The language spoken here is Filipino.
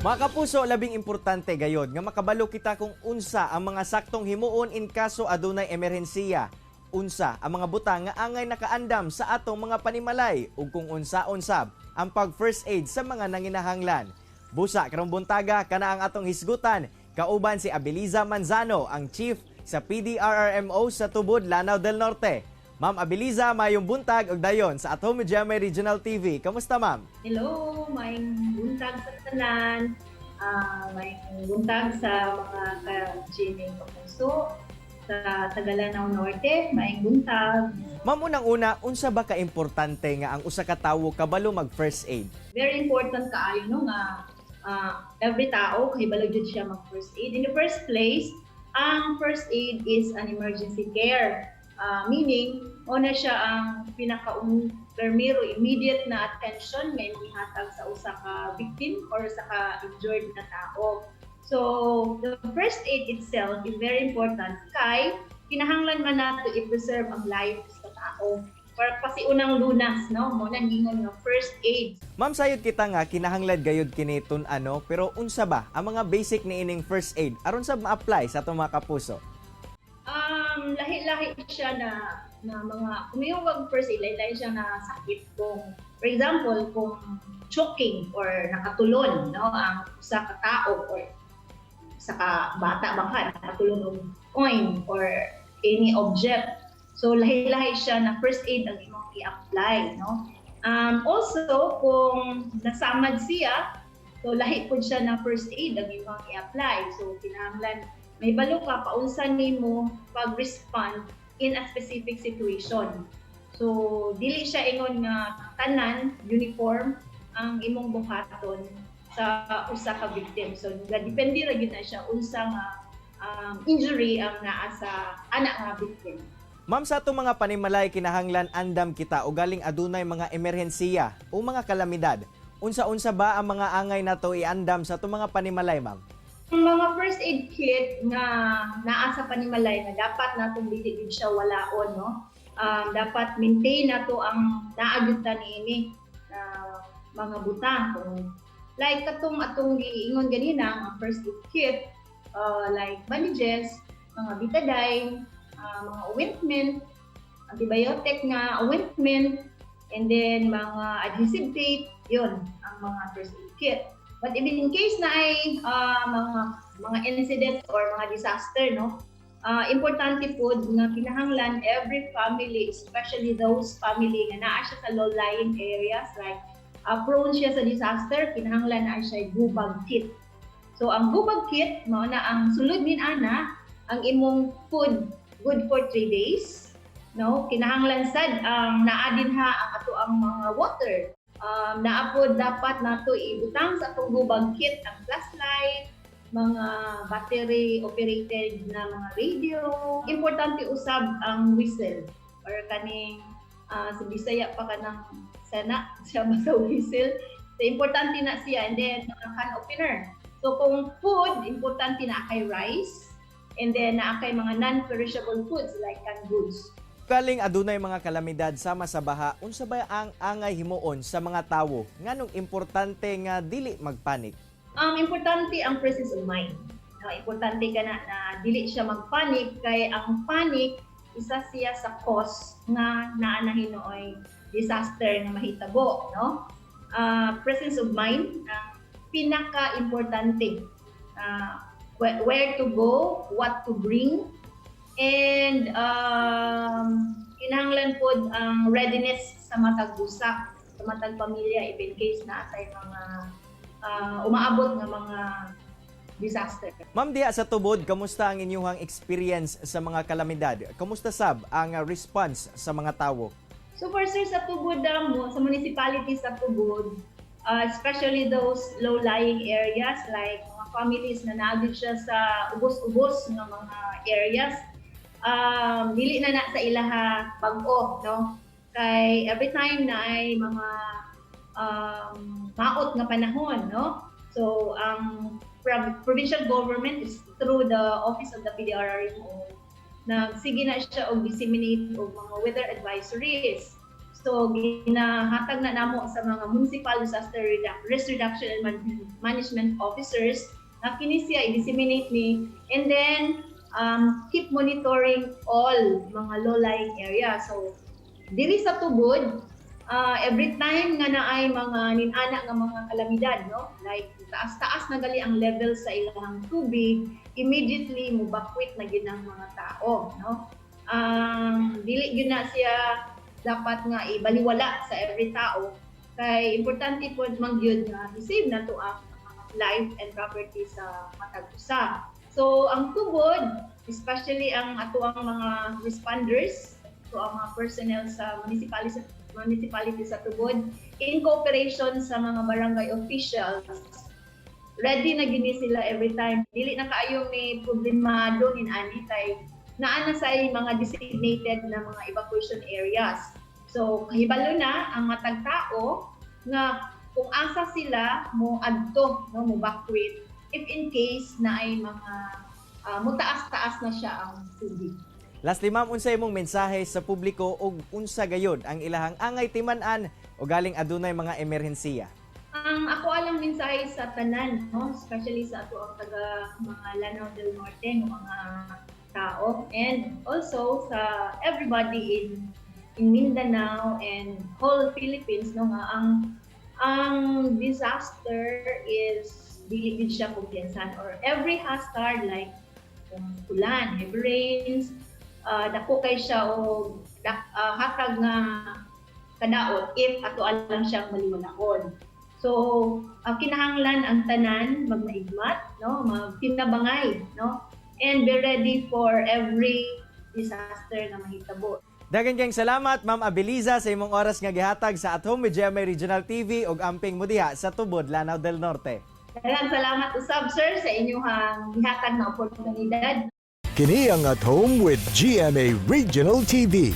Mga kapuso, labing importante gayod nga makabalo kita kung unsa ang mga saktong himuon in kaso adunay emerhensiya. Unsa ang mga butang nga angay nakaandam sa atong mga panimalay ug kung unsa-unsab ang pag first aid sa mga nanginahanglan. Busa karong buntaga kana ang atong hisgutan kauban si Abiliza Manzano, ang Chief sa PDRRMO sa Tubod, Lanao del Norte. Ma'am Abiliza, mayong buntag og dayon sa Atong Mediamay Regional TV. Kamusta, ma'am? Hello, mayong buntag sa tanan. Mayong buntag sa mga ka-GMA Kapuso sa Tagalanao Norte. Mayong buntag. Ma'am, unang-una, unsa ba ka-importante nga ang usa ka tawo kabalo mag first aid? Very important kaayo no nga every tao kahibalo jud siya mag first aid. In the first place, ang first aid is an emergency care. Meaning, una siya ang primero immediate na attention nga ihatag sa usa ka victim or sa ka-injured na tao. So, the first aid itself is very important kay kinahanglan man nato i-preserve ang life sa tao. Para pasiunang lunas, no? Muna ningon nga first aid. Ma'am, sayod kita nga kinahanglan gayud kini tun-ano, pero unsa ba ang mga basic niining first aid aron sa ma-apply sa atong mga kapuso? Lahi-lahi siya na mga kumiyong first aid, lahi-lahi siya na sakit kung, for example, kung choking or nakatulon, no, ang usa ka tao or sa ka bata baka nakatulon og coin or any object. So lahi-lahi siya na first aid ang imong i-apply, no. Also kung nasamad siya, so lahi pud siya na first aid ang imong i-apply. So kinahanglan may balo ka paunsan nimo pag-respond in a specific situation. So dili siya ingon nga tanan uniform ang imong buhaton sa usa ka victim. So depende ra gyud na siya unsa nga injury ang naa sa ana nga victim. Ma'am, sa atong mga panimalay kinahanglan andam kita o galing adunay mga emerhensiya o mga kalamidad. Unsa-unsa ba ang mga angay nato iandam sa atong mga panimalay, ma'am? Ang mga first aid kit nga naa sa panimalay na dapat natong dili din siya walaon, no. Dapat maintain nato ang naagyutan niini mga butang. Kung like atong giingon ganina ang first aid kit, like bandages, mga betadine, mga ointment, antibiotic nga ointment, and then mga adhesive tape, yun ang mga first aid kit. But even in case na ay mga incident or mga disaster, no, importante po nga kinahanglan every family, especially those family nga naa siya sa low-lying areas, like prone siya sa disaster, kinahanglan na siya gubag kit. So ang gubag kit, mao na ang sulod min ana, ang imong food good for 3 days, no, kinahanglan sad ang naa dinha ang ato ang mga water. Naapod dapat nato ibutang sa atong gubag kit ang flashlight, mga battery operated na mga radio. Importante usab ang whistle or kaning sa Bisaya pa kanang sana siya sa whistle. So importante na siya, and then can opener. So kung food, importante na kay rice, and then na kay mga non-perishable foods like canned goods. Galing adunay mga kalamidad sama sa baha, unsa ba ang angay himuon sa mga tawo nganong importante nga dili magpanik? Importante ang presence of mind. Importante ka na dili siya magpanik kay ang panic isa siya sa cause nga naa na hinoy disaster nga mahitabo, no? Presence of mind ang pinaka-importante. Where to go, what to bring, and kinahanglan po ang readiness sa matag usa, sa matag pamilya if in case na atay mga umaabot nga mga disaster. Ma'am, diha sa Tubod, kamusta ang inyong experience sa mga kalamidad? Kamusta sab ang response sa mga tawo? So for sir, sa Tubod mo, sa municipality sa Tubod, especially those low-lying areas like mga families na naagid siya sa ubos-ubos ng mga areas, dili na sa ilaha bag-o, no? Kay every time na ay mga maot nga panahon, no? So ang provincial government is through the office of the PDRRMO, nagsige na siya og disseminate og mga weather advisories. So So ginahatag na namo sa mga municipal disaster risk reduction and management officers na kini siya i-disseminate ni, and then keep monitoring all mga low-lying area. So diri sa tubod, every time nga naay mga ninana nga mga kalamidad, no, like taas-taas na gali ang level sa ilang tubig, immediately mubakwit na gyud ang mga tao, no. Dili gyud na siya dapat nga ibaliwala sa every tao, kay importante po man gyud nga i-save na to ang life and property sa matag usa. So ang tubod, especially ang ato ang mga responders, so ang mga personnel sa municipality sa tubod, in cooperation sa mga barangay officials, ready na gini sila every time. Dili na kaayong may problemado ani kay naa na sa mga designated na mga evacuation areas. So kahibalo na ang matag tao nga kung asa sila mo adto, no, mo evacuate if in case na ay mga mutaas-taas na siya ang tubig. Lastly ma'am, unsa imong mensahe sa publiko ug unsa gayod ang ilahang angay timan-an o galing adunay mga emerhensiya? Ang ako alang mensahe sa tanan, no, especially sa ato ang taga mga Lanao del Norte ng mga tao, and also sa everybody in Mindanao and whole Philippines, no, nga ang disaster is dili gid siya kumpiyansan, or every hazard like ulan, heavy rains, dako kay siya o hatag nga kadaot if ato alang siyang maliwanaon. So kinahanglan ang tanan magmaigmat, no, magtinabangay, no, and be ready for every disaster na mahitabo. Daghang kayong salamat Ma'am Abiliza sa imong oras nga gihatag sa At Home with GMA Regional TV ug amping mo diha sa tubod Lanao del Norte. Daghang salamat usab sir sa inyong gihatag na oportunidad. Kini ang At Home with GMA Regional TV.